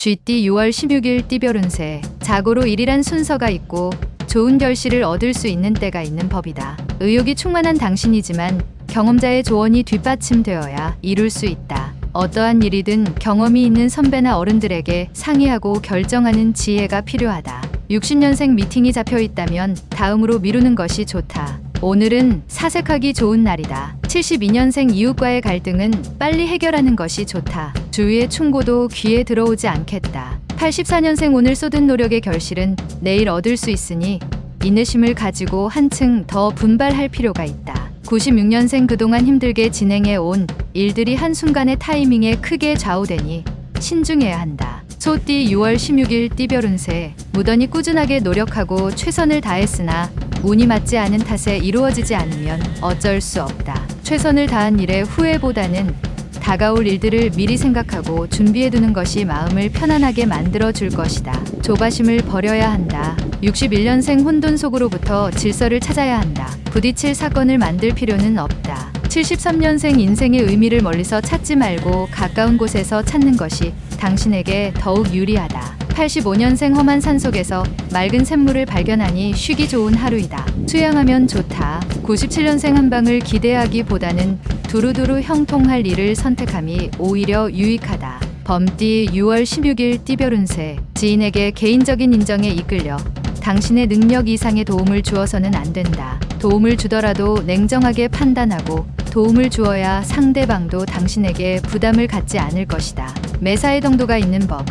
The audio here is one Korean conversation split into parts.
쥐띠 6월 16일 띠별 운세. 자고로 일이란 순서가 있고 좋은 결실을 얻을 수 있는 때가 있는 법이다. 의욕이 충만한 당신이지만 경험자의 조언이 뒷받침되어야 이룰 수 있다. 어떠한 일이든 경험이 있는 선배나 어른들에게 상의하고 결정하는 지혜가 필요하다. 60년생 미팅이 잡혀 있다면 다음으로 미루는 것이 좋다. 오늘은 사색하기 좋은 날이다. 72년생 이웃과의 갈등은 빨리 해결하는 것이 좋다. 주위의 충고도 귀에 들어오지 않겠다. 84년생 오늘 쏟은 노력의 결실은 내일 얻을 수 있으니 인내심을 가지고 한층 더 분발할 필요가 있다. 96년생 그동안 힘들게 진행해 온 일들이 한순간의 타이밍에 크게 좌우되니 신중해야 한다. 소띠 6월 16일 띠별 운세. 무던히 꾸준하게 노력하고 최선을 다했으나 운이 맞지 않은 탓에 이루어지지 않으면 어쩔 수 없다. 최선을 다한 일의 후회보다는 다가올 일들을 미리 생각하고 준비해두는 것이 마음을 편안하게 만들어줄 것이다. 조바심을 버려야 한다. 61년생 혼돈 속으로부터 질서를 찾아야 한다. 부딪힐 사건을 만들 필요는 없다. 73년생 인생의 의미를 멀리서 찾지 말고 가까운 곳에서 찾는 것이 당신에게 더욱 유리하다. 85년생 험한 산속에서 맑은 샘물을 발견하니 쉬기 좋은 하루이다. 수양하면 좋다. 97년생 한방을 기대하기보다는 두루두루 형통할 일을 선택함이 오히려 유익하다. 범띠 6월 16일 띠별 운세. 지인에게 개인적인 인정에 이끌려 당신의 능력 이상의 도움을 주어서는 안 된다. 도움을 주더라도 냉정하게 판단하고 도움을 주어야 상대방도 당신에게 부담을 갖지 않을 것이다. 매사에 정도가 있는 법.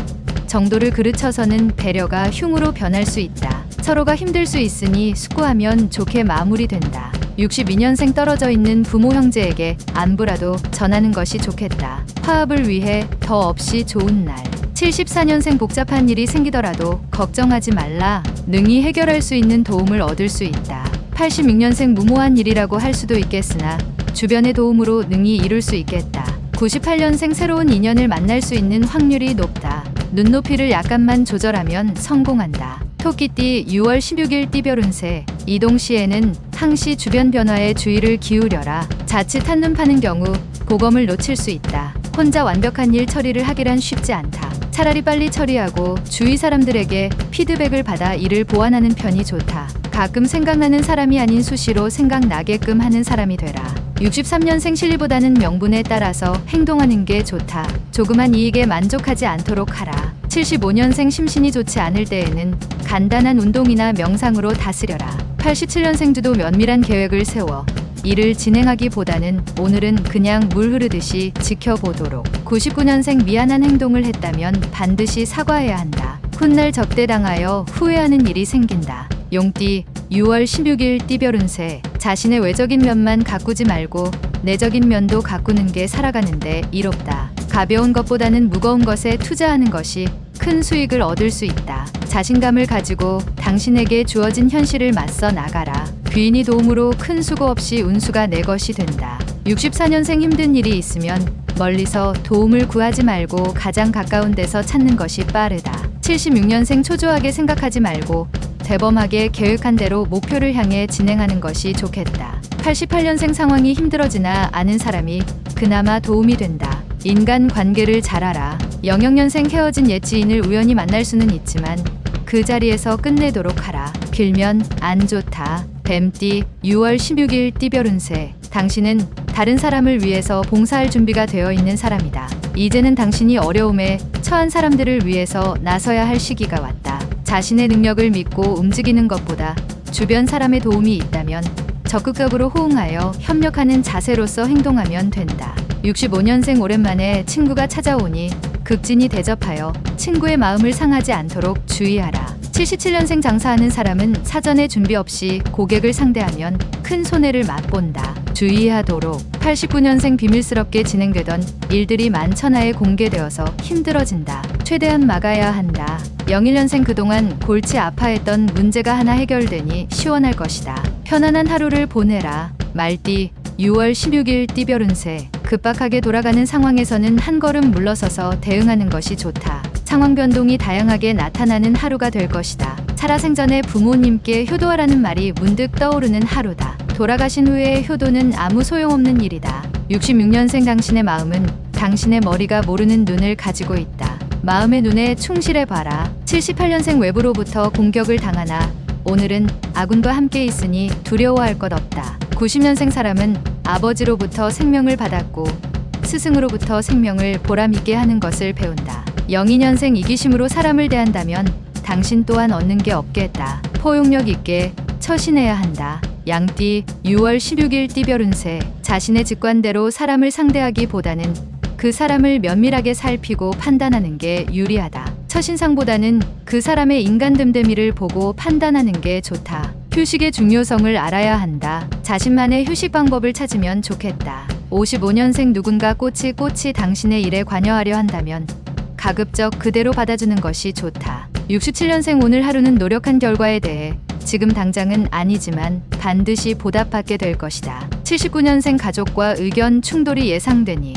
정도를 그르쳐서는 배려가 흉으로 변할 수 있다. 서로가 힘들 수 있으니 숙고하면 좋게 마무리된다. 62년생 떨어져 있는 부모 형제에게 안부라도 전하는 것이 좋겠다. 화합을 위해 더 없이 좋은 날. 74년생 복잡한 일이 생기더라도 걱정하지 말라. 능히 해결할 수 있는 도움을 얻을 수 있다. 86년생 무모한 일이라고 할 수도 있겠으나 주변의 도움으로 능히 이룰 수 있겠다. 98년생 새로운 인연을 만날 수 있는 확률이 높다. 눈높이를 약간만 조절하면 성공한다. 토끼띠 6월 16일 띠별 운세. 이동 시에는 항시 주변 변화에 주의를 기울여라. 자칫 한눈 파는 경우 고검을 놓칠 수 있다. 혼자 완벽한 일 처리를 하기란 쉽지 않다. 차라리 빨리 처리하고 주위 사람들에게 피드백을 받아 일을 보완하는 편이 좋다. 가끔 생각나는 사람이 아닌 수시로 생각나게끔 하는 사람이 되라. 63년생 실리보다는 명분에 따라서 행동하는 게 좋다. 조그만 이익에 만족하지 않도록 하라. 75년생 심신이 좋지 않을 때에는 간단한 운동이나 명상으로 다스려라. 87년생주도 면밀한 계획을 세워 일을 진행하기보다는 오늘은 그냥 물 흐르듯이 지켜보도록. 99년생 미안한 행동을 했다면 반드시 사과해야 한다. 훗날 적대당하여 후회하는 일이 생긴다. 용띠 6월 16일 띠별 운세. 자신의 외적인 면만 가꾸지 말고 내적인 면도 가꾸는 게 살아가는데 이롭다. 가벼운 것보다는 무거운 것에 투자하는 것이 큰 수익을 얻을 수 있다. 자신감을 가지고 당신에게 주어진 현실을 맞서 나가라. 귀인이 도움으로 큰 수고 없이 운수가 내 것이 된다. 64년생 힘든 일이 있으면 멀리서 도움을 구하지 말고 가장 가까운 데서 찾는 것이 빠르다. 76년생 초조하게 생각하지 말고 대범하게 계획한 대로 목표를 향해 진행하는 것이 좋겠다. 88년생 상황이 힘들어지나 아는 사람이 그나마 도움이 된다. 인간 관계를 잘 알아. 00년생 헤어진 옛 지인을 우연히 만날 수는 있지만 그 자리에서 끝내도록 하라. 길면 안 좋다. 뱀띠 6월 16일 띠별 운세. 당신은 다른 사람을 위해서 봉사할 준비가 되어 있는 사람이다. 이제는 당신이 어려움에 처한 사람들을 위해서 나서야 할 시기가 왔다. 자신의 능력을 믿고 움직이는 것보다 주변 사람의 도움이 있다면 적극적으로 호응하여 협력하는 자세로서 행동하면 된다. 65년생 오랜만에 친구가 찾아오니 극진히 대접하여 친구의 마음을 상하지 않도록 주의하라. 77년생 장사하는 사람은 사전에 준비 없이 고객을 상대하면 큰 손해를 맛본다. 주의하도록. 89년생 비밀스럽게 진행되던 일들이 만천하에 공개되어서 힘들어진다. 최대한 막아야 한다. 01년생 그동안 골치 아파했던 문제가 하나 해결되니 시원할 것이다. 편안한 하루를 보내라. 말띠 6월 16일 띠별 운세. 급박하게 돌아가는 상황에서는 한 걸음 물러서서 대응하는 것이 좋다. 상황 변동이 다양하게 나타나는 하루가 될 것이다. 살아생전에 부모님께 효도하라는 말이 문득 떠오르는 하루다. 돌아가신 후에 효도는 아무 소용없는 일이다. 66년생 당신의 마음은 당신의 머리가 모르는 눈을 가지고 있다. 마음의 눈에 충실해봐라. 78년생 외부로부터 공격을 당하나 오늘은 아군과 함께 있으니 두려워할 것 없다. 90년생 사람은 아버지로부터 생명을 받았고 스승으로부터 생명을 보람있게 하는 것을 배운다. 02년생 이기심으로 사람을 대한다면 당신 또한 얻는 게 없겠다. 포용력 있게 처신해야 한다. 양띠 6월 16일 띠별 운세. 자신의 직관대로 사람을 상대하기보다는 그 사람을 면밀하게 살피고 판단하는 게 유리하다. 첫인상보다는 그 사람의 인간 됨됨이를 보고 판단하는 게 좋다. 휴식의 중요성을 알아야 한다. 자신만의 휴식 방법을 찾으면 좋겠다. 55년생 누군가 꼬치 당신의 일에 관여하려 한다면 가급적 그대로 받아주는 것이 좋다. 67년생 오늘 하루는 노력한 결과에 대해 지금 당장은 아니지만 반드시 보답받게 될 것이다. 79년생 가족과 의견 충돌이 예상되니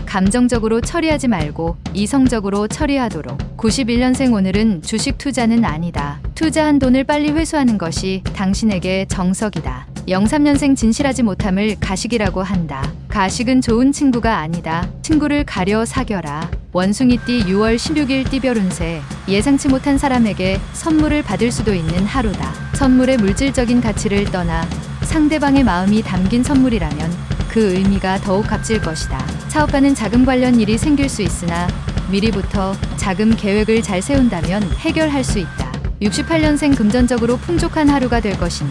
감정적으로 처리하지 말고 이성적으로 처리하도록. 91년생 오늘은 주식 투자는 아니다. 투자한 돈을 빨리 회수하는 것이 당신에게 정석이다. 03년생 진실하지 못함을 가식이라고 한다. 가식은 좋은 친구가 아니다. 친구를 가려 사겨라. 원숭이띠 6월 16일 띠별 운세. 예상치 못한 사람에게 선물을 받을 수도 있는 하루다. 선물의 물질적인 가치를 떠나 상대방의 마음이 담긴 선물이라면 그 의미가 더욱 값질 것이다. 사업가는 자금 관련 일이 생길 수 있으나 미리부터 자금 계획을 잘 세운다면 해결할 수 있다. 68년생 금전적으로 풍족한 하루가 될 것이니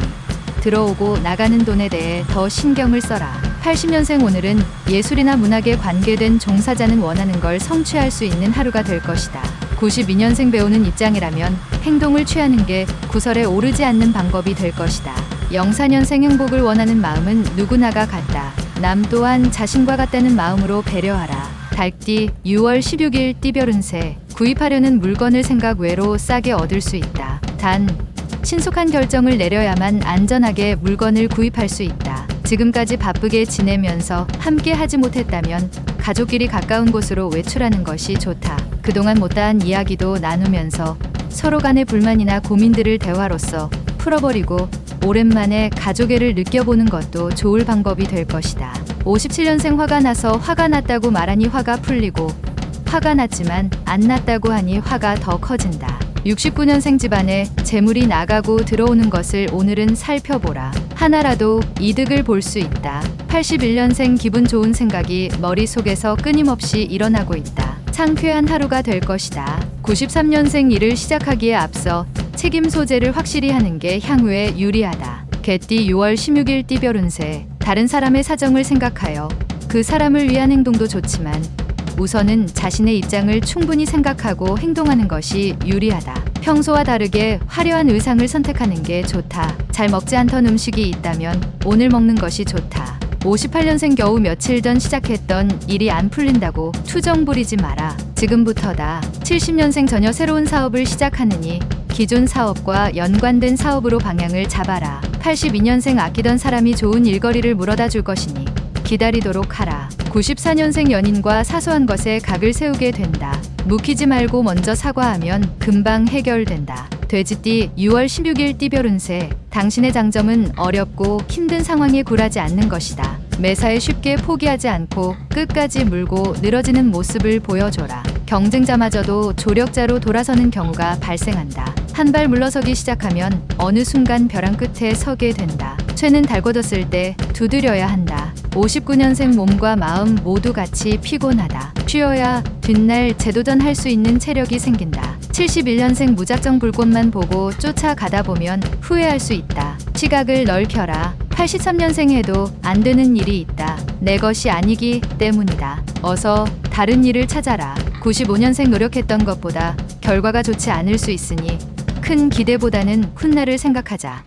들어오고 나가는 돈에 대해 더 신경을 써라. 80년생 오늘은 예술이나 문학에 관계된 종사자는 원하는 걸 성취할 수 있는 하루가 될 것이다. 92년생 배우는 입장이라면 행동을 취하는 게 구설에 오르지 않는 방법이 될 것이다. 04년생 행복을 원하는 마음은 누구나가 같다. 남 또한 자신과 같다는 마음으로 배려하라. 달띠 6월 16일 띠별 운세. 구입하려는 물건을 생각 외로 싸게 얻을 수 있다. 단 신속한 결정을 내려야만 안전하게 물건을 구입할 수 있다. 지금까지 바쁘게 지내면서 함께 하지 못했다면 가족끼리 가까운 곳으로 외출하는 것이 좋다. 그동안 못다한 이야기도 나누면서 서로 간의 불만이나 고민들을 대화로서 풀어버리고 오랜만에 가족애를 느껴보는 것도 좋을 방법이 될 것이다. 57년생 화가 나서 화가 났다고 말하니 화가 풀리고 화가 났지만 안 났다고 하니 화가 더 커진다. 69년생 집안에 재물이 나가고 들어오는 것을 오늘은 살펴보라. 하나라도 이득을 볼 수 있다. 81년생 기분 좋은 생각이 머릿속에서 끊임없이 일어나고 있다. 상쾌한 하루가 될 것이다. 93년생 일을 시작하기에 앞서 책임 소재를 확실히 하는 게 향후에 유리하다. 개띠 6월 16일 띠별 운세. 다른 사람의 사정을 생각하여 그 사람을 위한 행동도 좋지만 우선은 자신의 입장을 충분히 생각하고 행동하는 것이 유리하다. 평소와 다르게 화려한 의상을 선택하는 게 좋다. 잘 먹지 않던 음식이 있다면 오늘 먹는 것이 좋다. 58년생 겨우 며칠 전 시작했던 일이 안 풀린다고 투정 부리지 마라. 지금부터다. 70년생 전혀 새로운 사업을 시작하느니 기존 사업과 연관된 사업으로 방향을 잡아라. 82년생 아끼던 사람이 좋은 일거리를 물어다 줄 것이니 기다리도록 하라. 94년생 연인과 사소한 것에 각을 세우게 된다. 묵히지 말고 먼저 사과하면 금방 해결된다. 돼지띠 6월 16일 띠별 운세. 당신의 장점은 어렵고 힘든 상황에 굴하지 않는 것이다. 매사에 쉽게 포기하지 않고 끝까지 물고 늘어지는 모습을 보여줘라. 경쟁자마저도 조력자로 돌아서는 경우가 발생한다. 한 발 물러서기 시작하면 어느 순간 벼랑 끝에 서게 된다. 쇠는 달궈졌을 때 두드려야 한다. 59년생 몸과 마음 모두 같이 피곤하다. 쉬어야 뒷날 재도전할 수 있는 체력이 생긴다. 71년생 무작정 불꽃만 보고 쫓아가다 보면 후회할 수 있다. 시각을 넓혀라. 83년생 해도 안 되는 일이 있다. 내 것이 아니기 때문이다. 어서 다른 일을 찾아라. 95년생 노력했던 것보다 결과가 좋지 않을 수 있으니 큰 기대보다는 훗날을 생각하자.